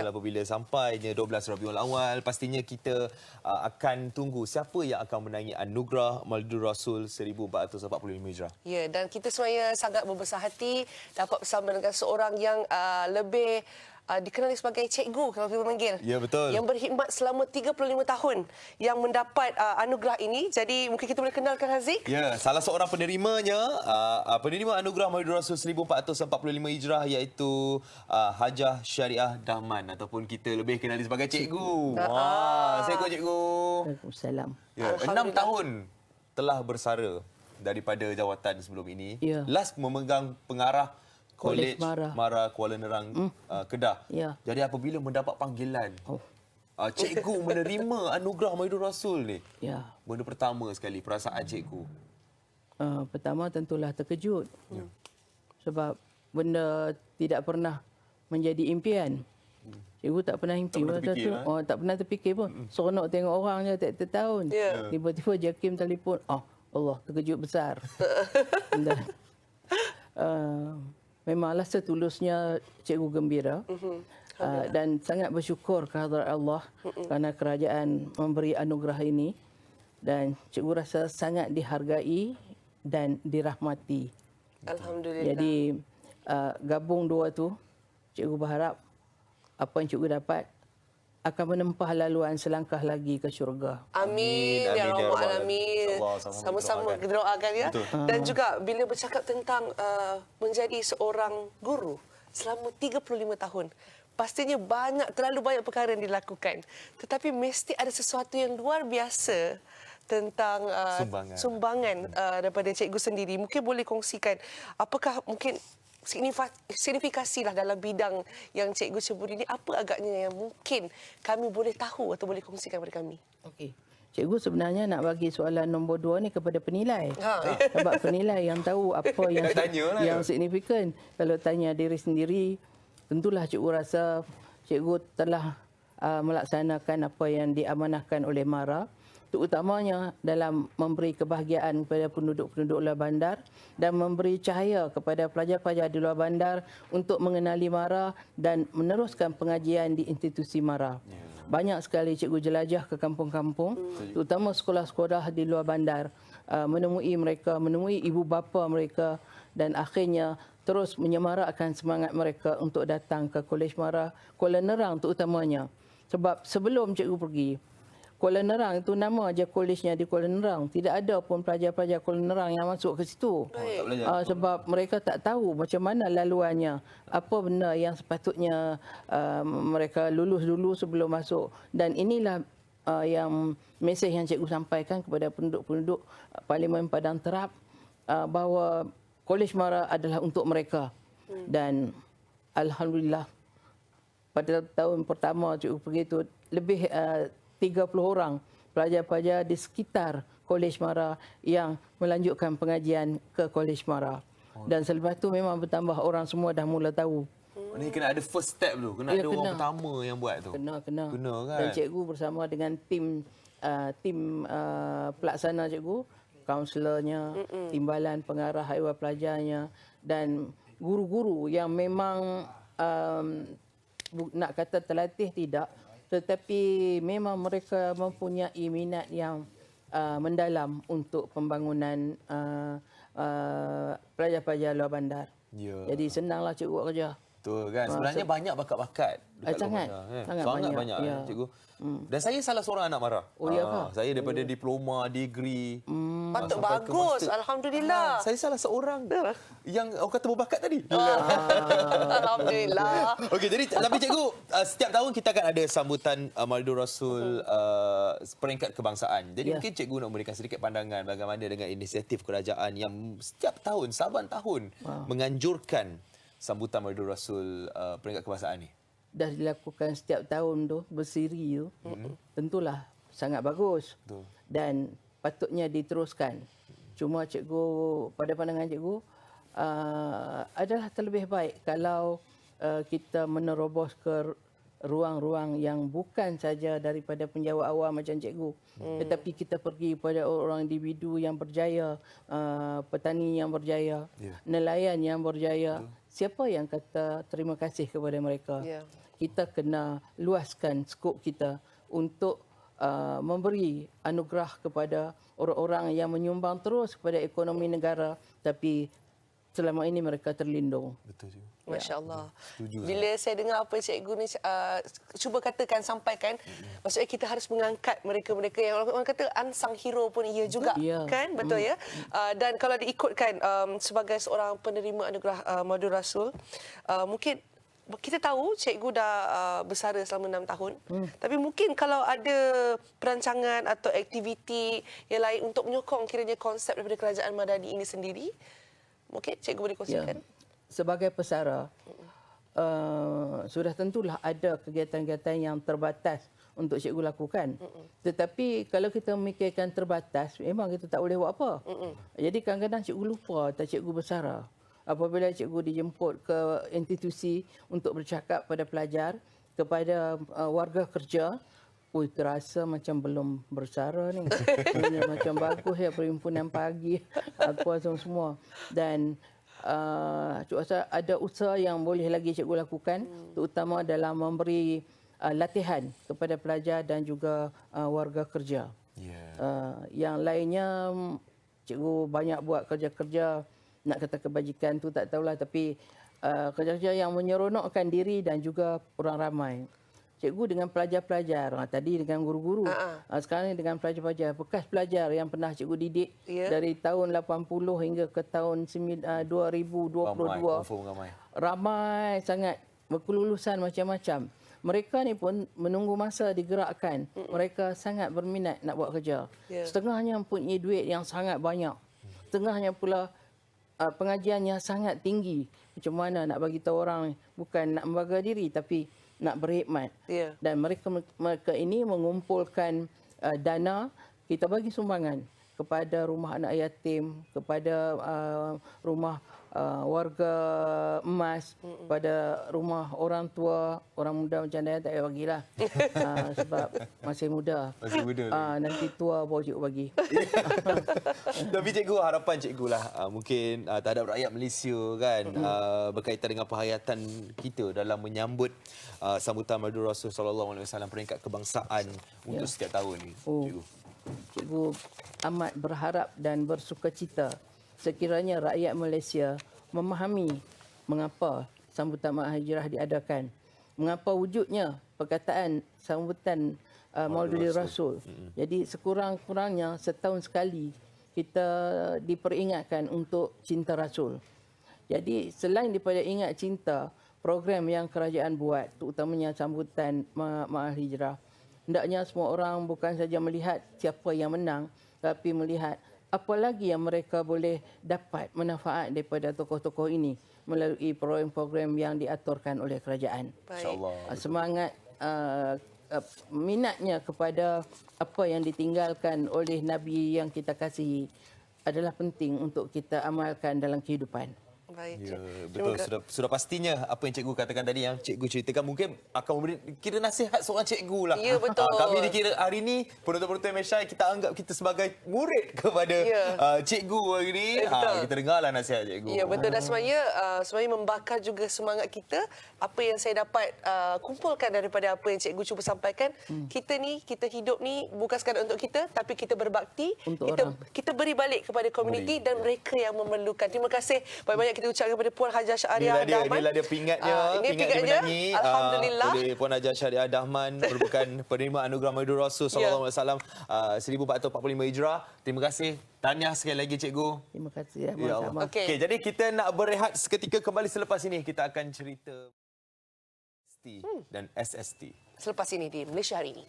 Nampaknya apabila sampainya 12 Rabiul Awal, pastinya kita akan tunggu siapa yang akan menangi anugerah Maulidur Rasul 1445 Hijrah. Ya, dan kita sebenarnya sangat berbesar hati dapat bersama dengan seorang yang lebih dikenali sebagai cikgu kalau kita panggil. Ya, betul. Yang berkhidmat selama 35 tahun yang mendapat anugerah ini. Jadi mungkin kita boleh kenalkan Haziq. Ya, salah seorang penerimanya, penerima anugerah Maulidur Rasul 1445 Hijrah iaitu Hajah Syariah Dahman ataupun kita lebih kenali sebagai cikgu. Assalamualaikum cikgu. Waalaikumsalam. Ya, 6 tahun telah bersara daripada jawatan sebelum ini. Ya. Last memegang pengarah Kolej Mara. Mara Kuala Nerang Kedah. Ya. Jadi apabila mendapat panggilan, cikgu menerima anugerah Maulidur Rasul ni, Ya. benda pertama sekali perasaan cikgu. Pertama tentulah terkejut. Sebab benda tidak pernah menjadi impian. Cikgu tak pernah impi. Tak pernah terfikir pun. Seronok tengok orang je tiap tahun. Ya. Tiba-tiba Jakim telefon. Allah, terkejut besar. Dan, memanglah setulusnya cikgu gembira. Dan sangat bersyukur kehadrat Allah kerana kerajaan memberi anugerah ini. Dan cikgu rasa sangat dihargai dan dirahmati. Alhamdulillah. Jadi gabung dua tu, cikgu berharap apa yang cikgu dapat akan menempuh laluan selangkah lagi ke syurga. Amin, ya Rabbal Alamin. Sama-sama kita doakan ya. Dan juga bila bercakap tentang menjadi seorang guru selama 35 tahun, pastinya terlalu banyak perkara yang dilakukan. Tetapi mesti ada sesuatu yang luar biasa tentang sumbangan daripada cikgu sendiri. Mungkin boleh kongsikan apakah mungkin signifikasilah dalam bidang yang cikgu sebut ini, apa agaknya yang mungkin kami boleh tahu atau boleh kongsikan kepada kami? Okey. Cikgu sebenarnya nak bagi soalan nombor 2 ni kepada penilai. Sebab penilai yang tahu apa yang signifikan. Kalau tanya diri sendiri, tentulah cikgu rasa cikgu telah melaksanakan apa yang diamanahkan oleh MARA, terutamanya dalam memberi kebahagiaan kepada penduduk-penduduk luar bandar dan memberi cahaya kepada pelajar-pelajar di luar bandar untuk mengenali MARA dan meneruskan pengajian di institusi MARA. Banyak sekali cikgu jelajah ke kampung-kampung, terutama sekolah-sekolah di luar bandar, menemui mereka, menemui ibu bapa mereka dan akhirnya terus menyemarakkan semangat mereka untuk datang ke Kolej MARA Kuala Nerang terutamanya. Sebab sebelum cikgu pergi, Kuala Nerang itu nama aja kolejnya di Kuala Nerang. Tidak ada pun pelajar-pelajar Kuala Nerang yang masuk ke situ. Sebab mereka tak tahu macam mana laluannya. Apa benda yang sepatutnya mereka lulus dulu sebelum masuk. Dan inilah yang mesej yang cikgu sampaikan kepada penduduk-penduduk Parlimen Padang Terap bahawa Kolej MARA adalah untuk mereka. Dan Alhamdulillah pada tahun pertama cikgu pergi itu lebih 30 orang pelajar-pelajar di sekitar Kolej MARA yang melanjutkan pengajian ke Kolej MARA. Dan selepas tu memang bertambah, orang semua dah mula tahu. Ni kena ada first step tu, kena ada orang pertama yang buat tu. Kena kan. Dan cikgu bersama dengan tim pelaksana cikgu, kaunselornya, timbalan pengarah haiwan pelajarnya dan guru-guru yang memang nak kata terlatih tidak, tetapi memang mereka mempunyai minat yang mendalam untuk pembangunan pelajar-pelajar luar bandar. Jadi senanglah cikgu buat kerja. Betul kan. Sebenarnya banyak bakat-bakat dekat sangat, luar bandar. sangat banyak cikgu. Dan saya salah seorang anak MARA. Oh ya ke? Saya daripada diploma, degree. Patut bagus. Alhamdulillah. Saya salah seorang yang orang kata berbakat tadi. Alhamdulillah. Okey, jadi tapi cikgu, setiap tahun kita akan ada sambutan Maulidur Rasul peringkat kebangsaan. Jadi mungkin cikgu nak memberikan sedikit pandangan bagaimana dengan inisiatif kerajaan yang setiap tahun, saban tahun menganjurkan sambutan Maulidur Rasul peringkat kebangsaan ni. Dah dilakukan setiap tahun tu, bersiri tu, tentulah sangat bagus. Dan patutnya diteruskan. Cuma cikgu, pada pandangan cikgu, adalah terlebih baik kalau kita menerobos ke ruang-ruang yang bukan saja daripada penjawat awam macam cikgu, tetapi kita pergi pada orang individu yang berjaya, petani yang berjaya, nelayan yang berjaya. Siapa yang kata terima kasih kepada mereka? kita kena luaskan skop kita untuk memberi anugerah kepada orang-orang yang menyumbang terus kepada ekonomi negara tapi selama ini mereka terlindung. Betul juga. Masya Allah. Setuju. Bila saya dengar apa cikgu ni cuba katakan, sampaikan, maksudnya kita harus mengangkat mereka-mereka yang orang kata unsung hero pun ia juga, kan? Betul ya? Dan kalau diikutkan sebagai seorang penerima anugerah Maulid Rasul, mungkin kita tahu cikgu dah bersara selama 6 tahun. Tapi mungkin kalau ada perancangan atau aktiviti yang lain untuk menyokong kiranya konsep daripada Kerajaan Madani ini sendiri, mungkin cikgu boleh kongsikan. Sebagai pesara, sudah tentulah ada kegiatan-kegiatan yang terbatas untuk cikgu lakukan. Tetapi kalau kita memikirkan terbatas, memang kita tak boleh buat apa. Jadi kadang-kadang cikgu lupa tak cikgu bersara. Apabila cikgu dijemput ke institusi untuk bercakap pada pelajar, kepada warga kerja, terasa macam belum bersara ni. Macam bagus ya perhimpunan pagi, apa semua. Dan cikgu rasa ada usaha yang boleh lagi cikgu lakukan, terutama dalam memberi latihan kepada pelajar dan juga warga kerja. Yang lainnya, cikgu banyak buat kerja-kerja, nak kata kebajikan tu tak tahulah, tapi kerja-kerja yang menyeronokkan diri dan juga orang ramai. Cikgu dengan pelajar-pelajar, tadi dengan guru-guru, sekarang ni dengan pelajar-pelajar, bekas pelajar yang pernah cikgu didik dari tahun 80 hingga ke tahun 2022. Ramai sangat berkelulusan macam-macam. Mereka ni pun menunggu masa digerakkan. Mereka sangat berminat nak buat kerja. Setengahnya mempunyai duit yang sangat banyak. Setengahnya pula pengajiannya sangat tinggi. Macam mana nak bagi tahu orang bukan nak membangga diri tapi nak berkhidmat. Dan mereka ini mengumpulkan dana, kita bagi sumbangan kepada rumah anak yatim, kepada rumah warga emas, pada rumah orang tua, orang muda macam saya tak payah bagilah. Sebab masih muda. Nanti tua baru cikgu bagi. Tapi cikgu, harapan cikgu lah mungkin terhadap rakyat Malaysia kan, berkaitan dengan perhayatan kita dalam menyambut sambutan Maulid Rasul sallallahu alaihi wasallam peringkat kebangsaan untuk setiap tahun ni. Cikgu amat berharap dan bersukacita sekiranya rakyat Malaysia memahami mengapa sambutan Maulid Hijrah diadakan, mengapa wujudnya perkataan sambutan Maulid Rasul. Jadi sekurang-kurangnya setahun sekali kita diperingatkan untuk cinta Rasul. Jadi selain daripada ingat cinta, program yang kerajaan buat, terutamanya sambutan Maulid Hijrah, hendaknya semua orang bukan saja melihat siapa yang menang, tapi melihat apa lagi yang mereka boleh dapat manfaat daripada tokoh-tokoh ini melalui program-program yang diaturkan oleh kerajaan. Semangat minatnya kepada apa yang ditinggalkan oleh Nabi yang kita kasihi adalah penting untuk kita amalkan dalam kehidupan. Ya, betul. Sudah pastinya apa yang cikgu katakan tadi, yang cikgu ceritakan mungkin akan memberi kira nasihat seorang cikgu lah. Ya, betul. Kami dikira hari ini penonton-penonton Mesya, kita anggap kita sebagai murid kepada cikgu hari ini. Kita dengarlah nasihat cikgu. Ya, betul. Dan sebenarnya membakar juga semangat kita. Apa yang saya dapat kumpulkan daripada apa yang cikgu cuba sampaikan, kita hidup ni bukan sekadar untuk kita, tapi kita berbakti, kita beri balik kepada komuniti dan mereka yang memerlukan. Terima kasih banyak-banyak kita ucapkan kepada Puan Hajah Syariah Dahman. Inilah dia pingatnya. Pingat dimenangi oleh Puan Hajah Syariah Dahman, merupakan penerima anugerah Maulid Rasul sallallahu alaihi wasallam 1445 Hijrah. Terima kasih. Tahniah sekali lagi cikgu. Terima kasih. Ya Allah. Okey, jadi kita nak berehat seketika, kembali selepas ini kita akan cerita ST dan SST. Selepas ini di Malaysia Hari Ini.